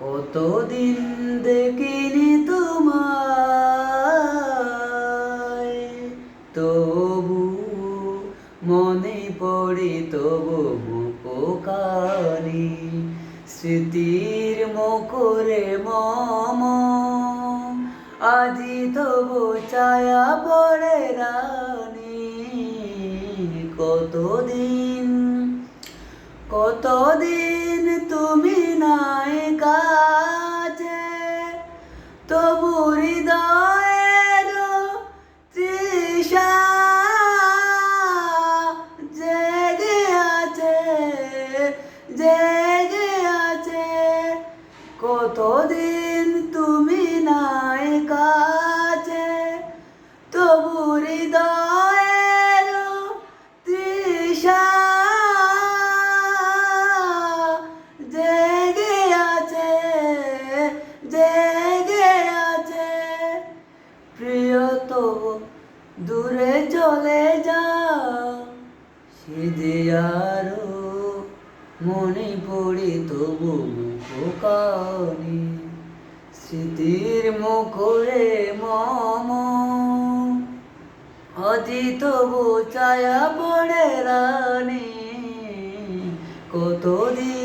কতদিন দেখিনি তোমায়, তবু মনে পড়ে তবু মুখখানি। স্মৃতির মুখরে মম আজি তবু ছায়া পড়ে রানী। কতদিন কতদিন তুমি নাই কাছে, তবু হৃদয়ের তৃষা জেগে আছে, জেগে আছে। কতদিন তুমি নাই কাছে, তবু হৃদয়ের তৃষা জেগে আছে, জেগে আছে। প্রিয়তম দূরে চলে যাও, সে যে আরো মনে পড়ে তবু মুখখানি। স্মৃতির মুখরে মম আজি তবু ছায়া পড়ে রানী। কতদিন